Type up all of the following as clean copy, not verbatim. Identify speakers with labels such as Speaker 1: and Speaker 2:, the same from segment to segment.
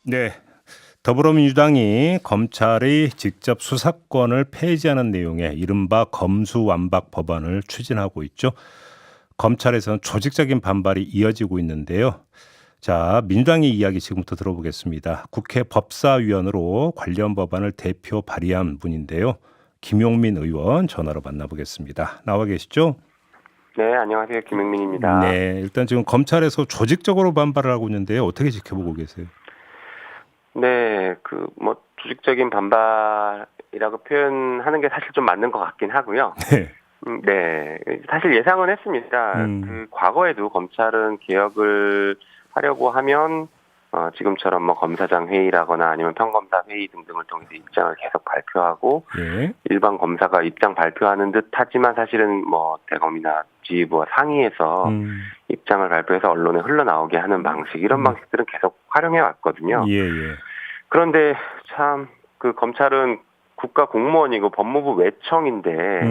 Speaker 1: 네. 더불어민주당이 검찰의 직접 수사권을 폐지하는 내용의 이른바 검수완박 법안을 추진하고 있죠. 검찰에서는 조직적인 반발이 이어지고 있는데요. 자, 민주당의 이야기 지금부터 들어보겠습니다. 국회 법사위원으로 관련 법안을 대표 발의한 분인데요. 김용민 의원 전화로 만나보겠습니다. 나와 계시죠?
Speaker 2: 네, 안녕하세요. 김용민입니다.
Speaker 1: 네, 일단 지금 검찰에서 조직적으로 반발을 하고 있는데요. 어떻게 지켜보고 계세요?
Speaker 2: 네, 조직적인 반발이라고 표현하는 게 사실 좀 맞는 것 같긴 하고요.
Speaker 1: 네.
Speaker 2: 네, 사실 예상은 했습니다. 과거에도 검찰은 개혁을 하려고 하면, 지금처럼 검사장 회의라거나 아니면 평검사 회의 등등을 통해서 입장을 계속 발표하고,
Speaker 1: 예.
Speaker 2: 일반 검사가 입장 발표하는 듯 하지만 사실은 대검이나 지휘부와 상의해서 입장을 발표해서 언론에 흘러나오게 하는 방식, 이런 방식들은 계속 활용해 왔거든요.
Speaker 1: 예, 예.
Speaker 2: 그런데 참 그 검찰은 국가 공무원이고 법무부 외청인데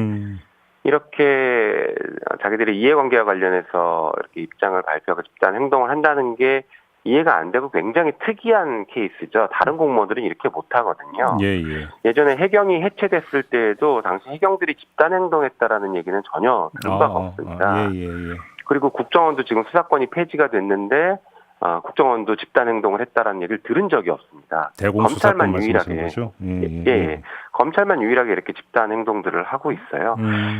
Speaker 2: 이렇게 자기들의 이해관계와 관련해서 이렇게 입장을 발표하고 집단 행동을 한다는 게 이해가 안 되고 굉장히 특이한 케이스죠. 다른 공무원들은 이렇게 못 하거든요.
Speaker 1: 예, 예.
Speaker 2: 예전에 해경이 해체됐을 때에도 당시 해경들이 집단 행동했다라는 얘기는 전혀 들은 바가 없습니다.
Speaker 1: 예, 예, 예.
Speaker 2: 그리고 국정원도 지금 수사권이 폐지가 됐는데 국정원도 집단 행동을 했다라는 얘기를 들은 적이 없습니다.
Speaker 1: 대공수사권 말씀하시는 거죠?
Speaker 2: 예. 검찰만 유일하게 이렇게 집단 행동들을 하고 있어요.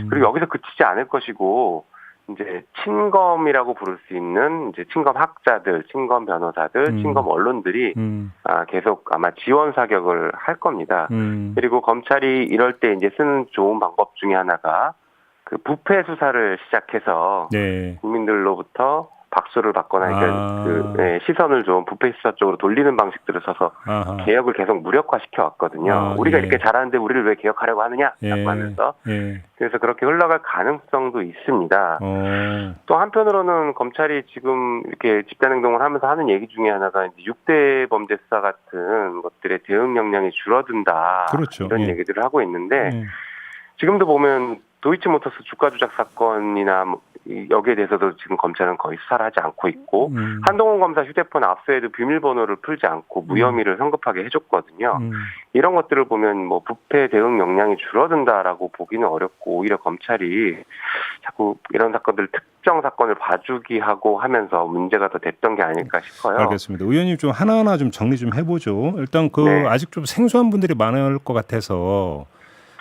Speaker 2: 그리고 여기서 그치지 않을 것이고 이제 친검이라고 부를 수 있는 이제 친검 학자들, 친검 변호사들, 친검 언론들이 계속 아마 지원 사격을 할 겁니다. 그리고 검찰이 이럴 때 이제 쓰는 좋은 방법 중에 하나가 그 부패 수사를 시작해서
Speaker 1: 네.
Speaker 2: 국민들로부터 박수를 받거나 시선을 좀 부패 수사 쪽으로 돌리는 방식들을 써서 개혁을 계속 무력화시켜 왔거든요. 우리가 이렇게 잘하는데 우리를 왜 개혁하려고 하느냐라고 하면서 그래서 그렇게 흘러갈 가능성도 있습니다. 또 한편으로는 검찰이 지금 이렇게 집단 행동을 하면서 하는 얘기 중에 하나가 이제 6대 범죄 수사 같은 것들의 대응 역량이 줄어든다.
Speaker 1: 그렇죠.
Speaker 2: 이런 얘기들을 하고 있는데 지금도 보면 도이치모터스 주가 조작 사건이나 여기에 대해서도 지금 검찰은 거의 수사를 하지 않고 있고 한동훈 검사 휴대폰 압수에도 비밀번호를 풀지 않고 무혐의를 성급하게 해줬거든요. 이런 것들을 보면 부패 대응 역량이 줄어든다라고 보기는 어렵고 오히려 검찰이 자꾸 이런 사건들 특정 사건을 봐주기 하고 하면서 문제가 더 됐던 게 아닐까 싶어요.
Speaker 1: 알겠습니다. 의원님 좀 하나하나 좀 정리 좀 해보죠. 일단 아직 좀 생소한 분들이 많을 것 같아서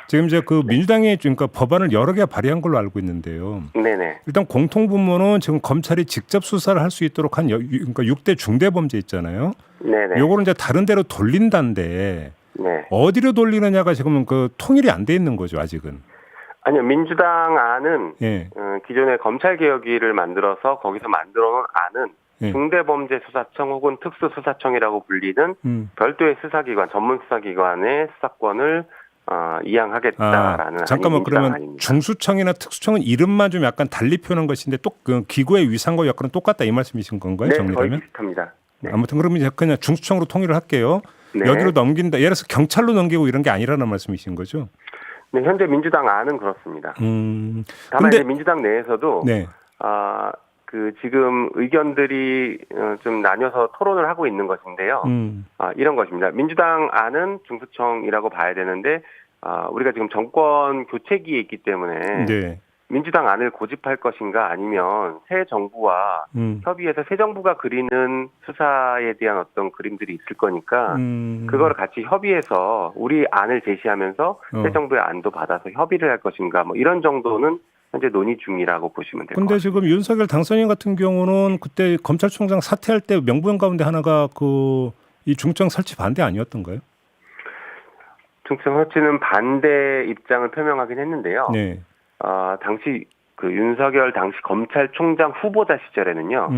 Speaker 1: 지금 이제 그 민주당이 그러니까 법안을 여러 개 발의한 걸로 알고 있는데요.
Speaker 2: 네네.
Speaker 1: 일단 공통분모는 지금 검찰이 직접 수사를 할 수 있도록 한 그러니까 6대 중대범죄 있잖아요.
Speaker 2: 네네.
Speaker 1: 요거는 이제 다른 데로 돌린다는데 어디로 돌리느냐가 지금 그 통일이 안 돼 있는 거죠, 아직은.
Speaker 2: 아니요, 민주당 안은 기존에 검찰개혁위를 만들어서 거기서 만들어놓은 안은 중대범죄수사청 혹은 특수수사청이라고 불리는 별도의 수사기관, 전문수사기관의 수사권을 이양하겠다라는
Speaker 1: 잠깐만 그러면
Speaker 2: 아닙니다.
Speaker 1: 중수청이나 특수청은 이름만 좀 약간 달리 표현한 것인데 또 그 기구의 위상과 여건은 똑같다 이 말씀이신 건가요?
Speaker 2: 네,
Speaker 1: 정리되면?
Speaker 2: 거의 비슷합니다. 네.
Speaker 1: 아무튼 그러면 그냥 중수청으로 통일을 할게요.
Speaker 2: 네.
Speaker 1: 여기로 넘긴다. 예를 들어서 경찰로 넘기고 이런 게 아니라는 말씀이신 거죠?
Speaker 2: 네, 현재 민주당 안은 그렇습니다. 다만
Speaker 1: 근데
Speaker 2: 이제 민주당 내에서도 지금 의견들이 좀 나뉘어서 토론을 하고 있는 것인데요. 이런 것입니다. 민주당 안은 중수청이라고 봐야 되는데 우리가 지금 정권 교체기에 있기 때문에 민주당 안을 고집할 것인가 아니면 새 정부와 협의해서 새 정부가 그리는 수사에 대한 어떤 그림들이 있을 거니까 그거를 같이 협의해서 우리 안을 제시하면서 새 정부의 안도 받아서 협의를 할 것인가 이런 정도는 현재 논의 중이라고 보시면 될 것 같습니다.
Speaker 1: 그런데 지금 윤석열 당선인 같은 경우는 그때 검찰총장 사퇴할 때 명분 가운데 하나가 이 중청 설치 반대 아니었던가요?
Speaker 2: 중청 설치는 반대 입장을 표명하긴 했는데요.
Speaker 1: 네.
Speaker 2: 당시 윤석열 당시 검찰총장 후보자 시절에는요.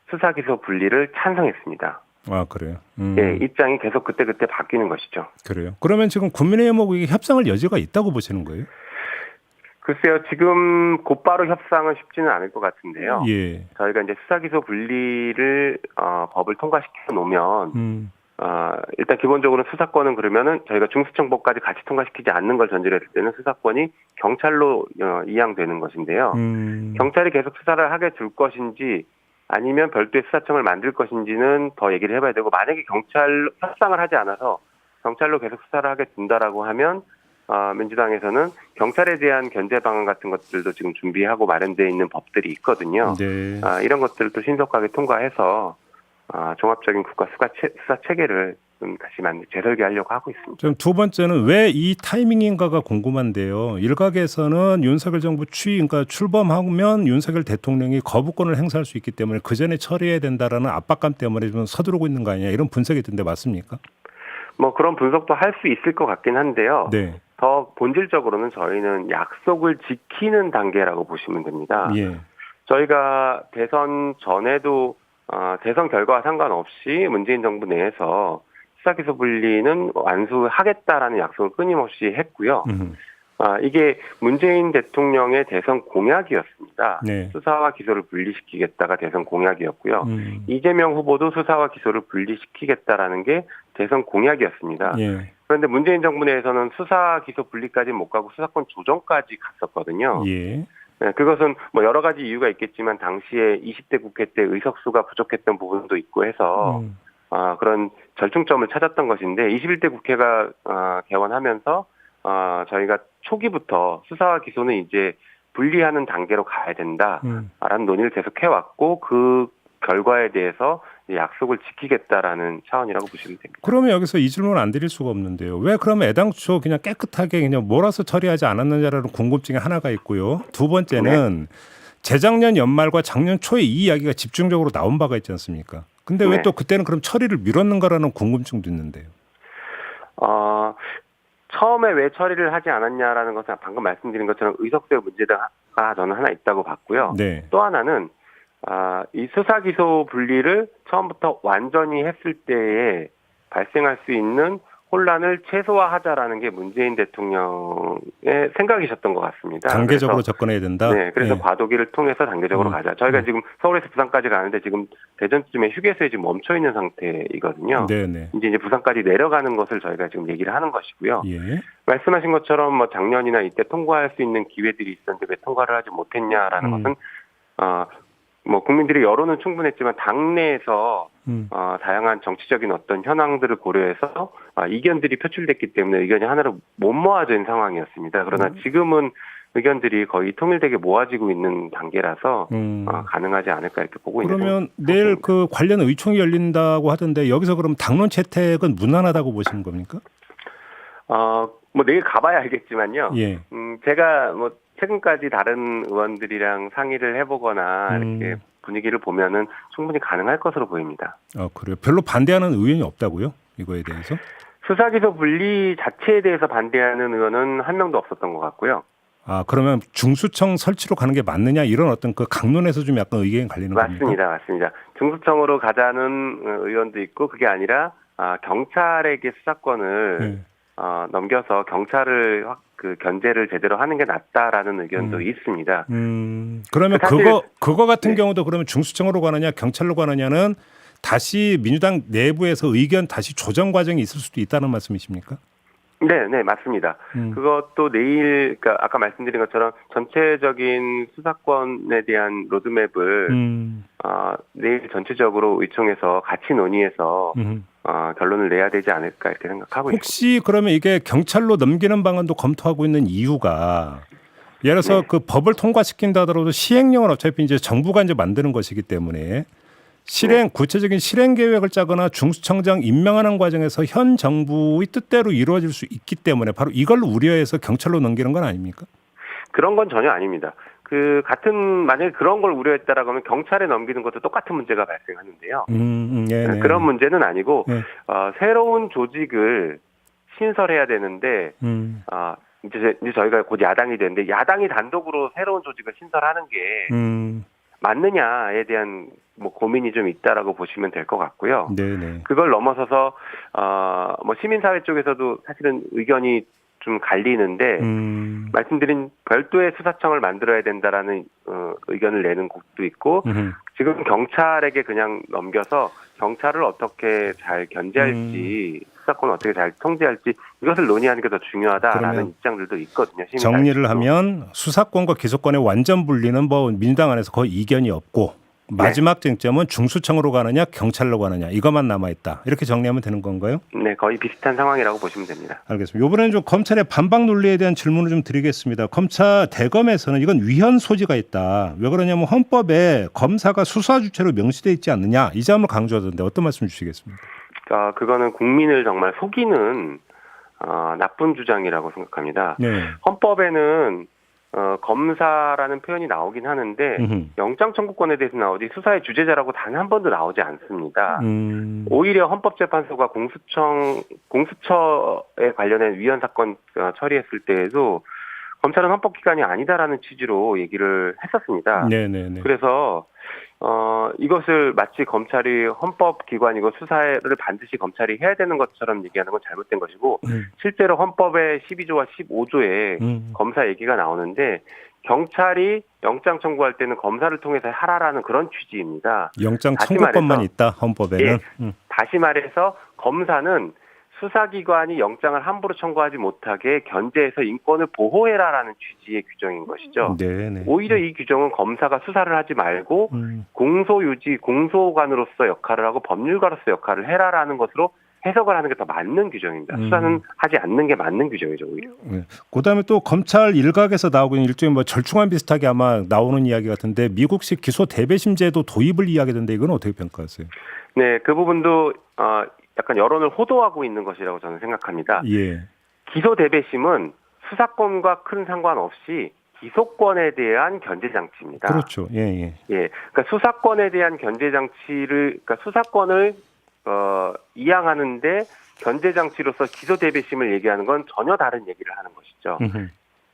Speaker 2: 수사기소 분리를 찬성했습니다.
Speaker 1: 아, 그래요?
Speaker 2: 네, 입장이 계속 그때그때 바뀌는 것이죠.
Speaker 1: 그래요. 그러면 지금 국민의힘하고 협상할 여지가 있다고 보시는 거예요?
Speaker 2: 글쎄요, 지금 곧바로 협상은 쉽지는 않을 것 같은데요.
Speaker 1: 예.
Speaker 2: 저희가 이제 수사기소 분리를 법을 통과시켜 놓으면 일단 기본적으로 수사권은 그러면은 저희가 중수청법까지 같이 통과시키지 않는 걸 전제로 했을 때는 수사권이 경찰로 이양되는 것인데요. 경찰이 계속 수사를 하게 둘 것인지 아니면 별도의 수사청을 만들 것인지는 더 얘기를 해봐야 되고, 만약에 경찰 협상을 하지 않아서 경찰로 계속 수사를 하게 된다라고 하면 민주당에서는 경찰에 대한 견제 방안 같은 것들도 지금 준비하고 마련되어 있는 법들이 있거든요.
Speaker 1: 네.
Speaker 2: 이런 것들을 또 신속하게 통과해서 종합적인 국가 수사 체계를 좀 다시 재설계하려고 하고 있습니다.
Speaker 1: 좀 두 번째는 왜 이 타이밍인가가 궁금한데요. 일각에서는 윤석열 정부 그러니까 출범하면 윤석열 대통령이 거부권을 행사할 수 있기 때문에 그 전에 처리해야 된다라는 압박감 때문에 좀 서두르고 있는 거 아니냐 이런 분석이 든데 맞습니까?
Speaker 2: 뭐 그런 분석도 할 수 있을 것 같긴 한데요.
Speaker 1: 네.
Speaker 2: 더 본질적으로는 저희는 약속을 지키는 단계라고 보시면 됩니다.
Speaker 1: 예.
Speaker 2: 저희가 대선 전에도 대선 결과와 상관없이 문재인 정부 내에서 수사기소 분리는 완수하겠다라는 약속을 끊임없이 했고요. 이게 문재인 대통령의 대선 공약이었습니다.
Speaker 1: 네.
Speaker 2: 수사와 기소를 분리시키겠다가 대선 공약이었고요. 이재명 후보도 수사와 기소를 분리시키겠다라는 게 대선 공약이었습니다.
Speaker 1: 예.
Speaker 2: 그런데 문재인 정부 내에서는 수사 기소 분리까지 못 가고 수사권 조정까지 갔었거든요.
Speaker 1: 예.
Speaker 2: 네, 그것은 뭐 여러 가지 이유가 있겠지만 당시에 20대 국회 때 의석수가 부족했던 부분도 있고 해서 그런 절충점을 찾았던 것인데 21대 국회가 개원하면서 저희가 초기부터 수사와 기소는 이제 분리하는 단계로 가야 된다라는 논의를 계속 해왔고 그 결과에 대해서 약속을 지키겠다라는 차원이라고 보시면 됩니다.
Speaker 1: 그러면 여기서 이 질문 안 드릴 수가 없는데요. 왜 그러면 애당초 그냥 깨끗하게 그냥 몰아서 처리하지 않았느냐라는 궁금증이 하나가 있고요. 두 번째는 재작년 연말과 작년 초에 이 이야기가 집중적으로 나온 바가 있지 않습니까? 근데 왜 또 그때는 그럼 처리를 미뤘는가라는 궁금증도 있는데요.
Speaker 2: 처음에 왜 처리를 하지 않았냐라는 것은 방금 말씀드린 것처럼 의석수의 문제가 저는 하나 있다고 봤고요.
Speaker 1: 네.
Speaker 2: 또 하나는 이 수사 기소 분리를 처음부터 완전히 했을 때에 발생할 수 있는 혼란을 최소화하자라는 게 문재인 대통령의 생각이셨던 것 같습니다.
Speaker 1: 단계적으로
Speaker 2: 그래서,
Speaker 1: 접근해야 된다.
Speaker 2: 네, 그래서 과도기를 통해서 단계적으로 가자. 저희가 지금 서울에서 부산까지 가는데 지금 대전쯤에 휴게소에 지금 멈춰 있는 상태이거든요.
Speaker 1: 네네.
Speaker 2: 이제 부산까지 내려가는 것을 저희가 지금 얘기를 하는 것이고요.
Speaker 1: 예.
Speaker 2: 말씀하신 것처럼 뭐 작년이나 이때 통과할 수 있는 기회들이 있었는데 왜 통과를 하지 못했냐라는 것은 뭐 국민들의 여론은 충분했지만 당내에서 다양한 정치적인 어떤 현황들을 고려해서 이견들이 표출됐기 때문에 의견이 하나로 못 모아진 상황이었습니다. 그러나 지금은 의견들이 거의 통일되게 모아지고 있는 단계라서 가능하지 않을까 이렇게 보고 있는
Speaker 1: 그러면 내일 그 관련 의총이 열린다고 하던데 여기서 그럼 당론 채택은 무난하다고 보시는 겁니까?
Speaker 2: 뭐 내일 가봐야 알겠지만요.
Speaker 1: 예.
Speaker 2: 제가 뭐 최근까지 다른 의원들이랑 상의를 해보거나 이렇게 분위기를 보면은 충분히 가능할 것으로 보입니다.
Speaker 1: 그래요. 별로 반대하는 의원이 없다고요? 이거에 대해서?
Speaker 2: 수사기소 분리 자체에 대해서 반대하는 의원은 한 명도 없었던 것 같고요.
Speaker 1: 그러면 중수청 설치로 가는 게 맞느냐 이런 어떤 그 강론에서 좀 약간 의견이 갈리는 겁니까?
Speaker 2: 맞습니다. 중수청으로 가자는 의원도 있고 그게 아니라 경찰에게 수사권을 넘겨서 경찰을 견제를 제대로 하는 게 낫다라는 의견도 있습니다.
Speaker 1: 그러면 그거 같은
Speaker 2: 네.
Speaker 1: 경우도 그러면 중수청으로 가느냐 경찰로 가느냐는 다시 민주당 내부에서 의견 다시 조정 과정이 있을 수도 있다는 말씀이십니까?
Speaker 2: 네, 맞습니다. 그것도 내일, 그러니까 아까 말씀드린 것처럼 전체적인 수사권에 대한 로드맵을 내일 전체적으로 의총에서 같이 논의해서 결론을 내야 되지 않을까 이렇게 생각하고 있습니다.
Speaker 1: 혹시 그러면 이게 경찰로 넘기는 방안도 검토하고 있는 이유가 예를 들어서 그 법을 통과시킨다 하더라도 시행령은 어차피 이제 정부가 이제 만드는 것이기 때문에 구체적인 실행 계획을 짜거나 중수청장 임명하는 과정에서 현 정부의 뜻대로 이루어질 수 있기 때문에 바로 이걸 우려해서 경찰로 넘기는 건 아닙니까?
Speaker 2: 그런 건 전혀 아닙니다. 만약에 그런 걸 우려했다라고 하면 경찰에 넘기는 것도 똑같은 문제가 발생하는데요. 그런 문제는 아니고 새로운 조직을 신설해야 되는데 이제 저희가 곧 야당이 되는데 야당이 단독으로 새로운 조직을 신설하는 게 맞느냐에 대한 뭐 고민이 좀 있다라고 보시면 될 것 같고요.
Speaker 1: 네네.
Speaker 2: 그걸 넘어서서 뭐 시민사회 쪽에서도 사실은 의견이 좀 갈리는데 말씀드린 별도의 수사청을 만들어야 된다라는 의견을 내는 곳도 있고 지금 경찰에게 그냥 넘겨서 경찰을 어떻게 잘 견제할지 수사권을 어떻게 잘 통제할지 이것을 논의하는 게 더 중요하다라는 입장들도 있거든요.
Speaker 1: 정리를 하면 수사권과 기소권의 완전 분리는 뭐 민주당 안에서 거의 이견이 없고 마지막 쟁점은 중수청으로 가느냐 경찰로 가느냐 이것만 남아있다. 이렇게 정리하면 되는 건가요?
Speaker 2: 네, 거의 비슷한 상황이라고 보시면 됩니다.
Speaker 1: 알겠습니다. 이번에는 좀 검찰의 반박 논리에 대한 질문을 좀 드리겠습니다. 검찰 대검에서는 이건 위헌 소지가 있다. 왜 그러냐면 헌법에 검사가 수사 주체로 명시되어 있지 않느냐 이 점을 강조하던데 어떤 말씀 주시겠습니까?
Speaker 2: 그거는 국민을 정말 속이는 나쁜 주장이라고 생각합니다.
Speaker 1: 네.
Speaker 2: 헌법에는 검사라는 표현이 나오긴 하는데 영장 청구권에 대해서 나오지 수사의 주재자라고 단 한 번도 나오지 않습니다. 오히려 헌법재판소가 공수처에 관련된 위헌 사건 처리했을 때에도 검찰은 헌법기관이 아니다라는 취지로 얘기를 했었습니다.
Speaker 1: 네네네.
Speaker 2: 그래서 이것을 마치 검찰이 헌법기관이고 수사를 반드시 검찰이 해야 되는 것처럼 얘기하는 건 잘못된 것이고 실제로 헌법의 12조와 15조에 검사 얘기가 나오는데 경찰이 영장 청구할 때는 검사를 통해서 하라라는 그런 취지입니다.
Speaker 1: 영장 청구권만 있다 헌법에는.
Speaker 2: 예, 다시 말해서 검사는 수사기관이 영장을 함부로 청구하지 못하게 견제해서 인권을 보호해라라는 취지의 규정인 것이죠.
Speaker 1: 네네.
Speaker 2: 오히려 이 규정은 검사가 수사를 하지 말고 공소유지, 공소관으로서 역할을 하고 법률가로서 역할을 해라라는 것으로 해석을 하는 게 더 맞는 규정입니다. 수사는 하지 않는 게 맞는 규정이죠, 오히려.
Speaker 1: 네. 그다음에 또 검찰 일각에서 나오고 있는 일종의 뭐 절충안 비슷하게 아마 나오는 이야기 같은데 미국식 기소 대배심 제도 도입을 이야기하던데 이건 어떻게 평가하세요?
Speaker 2: 네, 그 부분도 약간 여론을 호도하고 있는 것이라고 저는 생각합니다.
Speaker 1: 예.
Speaker 2: 기소 대배심은 수사권과 큰 상관없이 기소권에 대한 견제 장치입니다.
Speaker 1: 그렇죠. 예.
Speaker 2: 그러니까 수사권에 대한 견제 장치를, 그러니까 수사권을 이양하는데 견제 장치로서 기소 대배심을 얘기하는 건 전혀 다른 얘기를 하는 것이죠.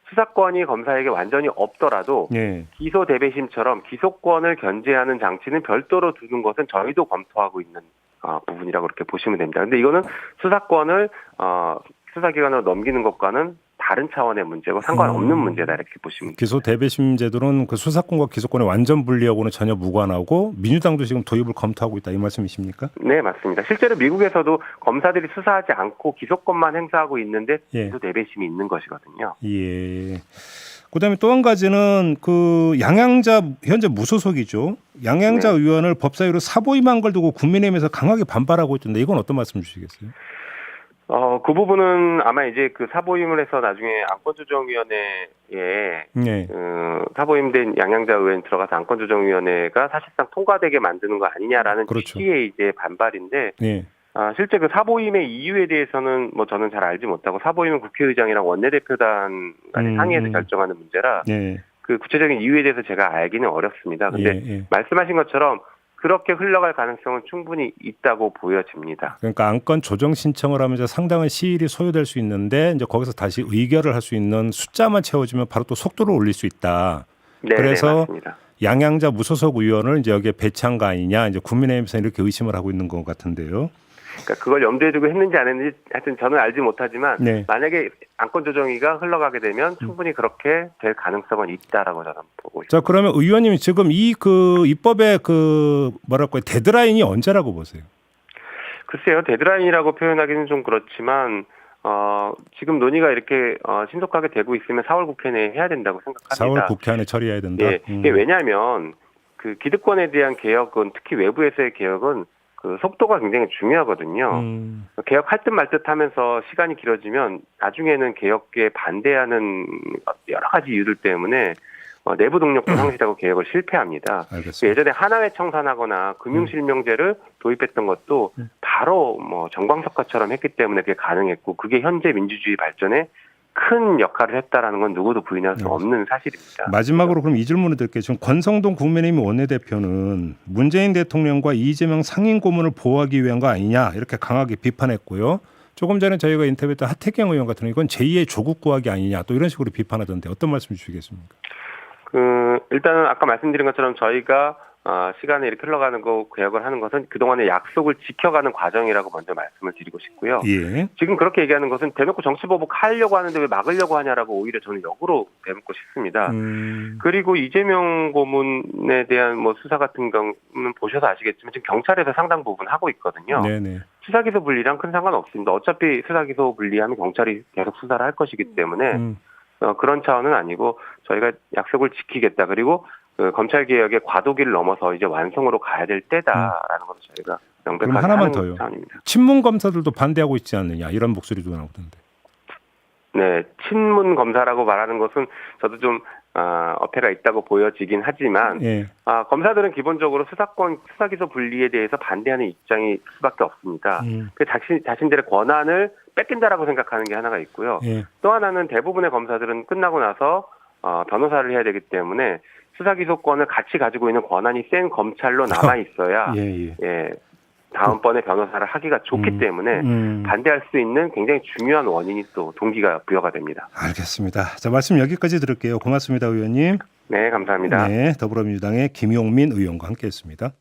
Speaker 2: 수사권이 검사에게 완전히 없더라도 기소 대배심처럼 기소권을 견제하는 장치는 별도로 두는 것은 저희도 검토하고 있는 부분이라고 그렇게 보시면 됩니다. 근데 이거는 수사권을 수사기관으로 넘기는 것과는 다른 차원의 문제고 상관없는 문제다 이렇게 보시면 됩니다.
Speaker 1: 기소 대배심 제도는 그 수사권과 기소권을 완전 분리하고는 전혀 무관하고 민주당도 지금 도입을 검토하고 있다 이 말씀이십니까?
Speaker 2: 네, 맞습니다. 실제로 미국에서도 검사들이 수사하지 않고 기소권만 행사하고 있는데 기소 대배심이 있는 것이거든요.
Speaker 1: 예. 그다음에 또 한 가지는 그 양양자 현재 무소속이죠. 양양자 의원을 법사위로 사보임한 걸 두고 국민의힘에서 강하게 반발하고 있던데 이건 어떤 말씀 주시겠어요?
Speaker 2: 그 부분은 아마 이제 그 사보임을 해서 나중에 안건조정위원회에 사보임된 양양자 의원 들어가서 안건조정위원회가 사실상 통과되게 만드는 거 아니냐라는 취지의 이제 반발인데 실제 그 사보임의 이유에 대해서는 뭐 저는 잘 알지 못하고 사보임은 국회의장이랑 원내대표단 간의 상의해서 결정하는 문제라 그 구체적인 이유에 대해서 제가 알기는 어렵습니다. 근데 말씀하신 것처럼 그렇게 흘러갈 가능성은 충분히 있다고 보여집니다.
Speaker 1: 그러니까 안건 조정 신청을 하면 이제 상당한 시일이 소요될 수 있는데 이제 거기서 다시 의결을 할 수 있는 숫자만 채워지면 바로 또 속도를 올릴 수 있다. 그래서
Speaker 2: 맞습니다.
Speaker 1: 양양자 무소속 의원을 이제 여기에 배치한 거 아니냐 이제 국민의힘에서 이렇게 의심을 하고 있는 것 같은데요.
Speaker 2: 그러니까 그걸 염두에 두고 했는지 안 했는지 하여튼 저는 알지 못하지만 만약에 안건 조정위가 흘러가게 되면 충분히 그렇게 될 가능성은 있다라고 저는 보고 있습니다.
Speaker 1: 자, 그러면 의원님이 지금 이 그 입법의 그 뭐랄까요 데드라인이 언제라고 보세요?
Speaker 2: 글쎄요, 데드라인이라고 표현하기는 좀 그렇지만 지금 논의가 이렇게 신속하게 되고 있으면 4월 국회 내에 해야 된다고 생각합니다.
Speaker 1: 4월 국회 안에 처리해야 된다.
Speaker 2: 이게 왜냐하면 그 기득권에 대한 개혁은 특히 외부에서의 개혁은 그 속도가 굉장히 중요하거든요. 개혁할 듯 말 듯 하면서 시간이 길어지면 나중에는 개혁에 반대하는 여러 가지 이유들 때문에 내부 동력도 상실하고 개혁을 실패합니다.
Speaker 1: 알겠습니다.
Speaker 2: 예전에 하나회 청산하거나 금융실명제를 도입했던 것도 바로 뭐 정광석화처럼 했기 때문에 그게 가능했고 그게 현재 민주주의 발전에 큰 역할을 했다라는 건 누구도 부인할 수 없는 사실입니다.
Speaker 1: 마지막으로 그럼 이 질문을 드릴게요. 지금 권성동 국민의힘 원내대표는 문재인 대통령과 이재명 상임 고문을 보호하기 위한 거 아니냐 이렇게 강하게 비판했고요. 조금 전에 저희가 인터뷰했던 하태경 의원 같은 경우 이건 제2의 조국 구하기 아니냐 또 이런 식으로 비판하던데 어떤 말씀 주시겠습니까?
Speaker 2: 일단은 아까 말씀드린 것처럼 저희가 시간이 이렇게 흘러가는 거 개혁을 하는 것은 그동안의 약속을 지켜가는 과정이라고 먼저 말씀을 드리고 싶고요. 지금 그렇게 얘기하는 것은 대놓고 정치보복 하려고 하는데 왜 막으려고 하냐라고 오히려 저는 역으로 대묻고 싶습니다. 그리고 이재명 고문에 대한 뭐 수사 같은 경우는 보셔서 아시겠지만 지금 경찰에서 상당 부분 하고 있거든요. 수사기소 분리랑 큰 상관없습니다. 어차피 수사기소 분리하면 경찰이 계속 수사를 할 것이기 때문에 그런 차원은 아니고 저희가 약속을 지키겠다. 그리고 그 검찰 개혁의 과도기를 넘어서 이제 완성으로 가야 될 때다라는 것을 저희가
Speaker 1: 그럼
Speaker 2: 명백하게
Speaker 1: 하나만
Speaker 2: 하는
Speaker 1: 더요.
Speaker 2: 차원입니다.
Speaker 1: 친문 검사들도 반대하고 있지 않느냐 이런 목소리도 나오던데.
Speaker 2: 네, 친문 검사라고 말하는 것은 저도 좀 어폐가 있다고 보여지긴 하지만
Speaker 1: 예.
Speaker 2: 검사들은 기본적으로 수사기소 분리에 대해서 반대하는 입장일 수밖에 없습니다. 그 자신들의 권한을 뺏긴다라고 생각하는 게 하나가 있고요.
Speaker 1: 예.
Speaker 2: 또 하나는 대부분의 검사들은 끝나고 나서 변호사를 해야 되기 때문에 수사기소권을 같이 가지고 있는 권한이 센 검찰로 남아 있어야
Speaker 1: 예.
Speaker 2: 다음번에 변호사를 하기가 좋기 때문에 반대할 수 있는 굉장히 중요한 원인이 또 동기가 부여가 됩니다.
Speaker 1: 알겠습니다. 자, 말씀 여기까지 들을게요. 고맙습니다, 의원님.
Speaker 2: 네, 감사합니다.
Speaker 1: 네, 더불어민주당의 김용민 의원과 함께했습니다.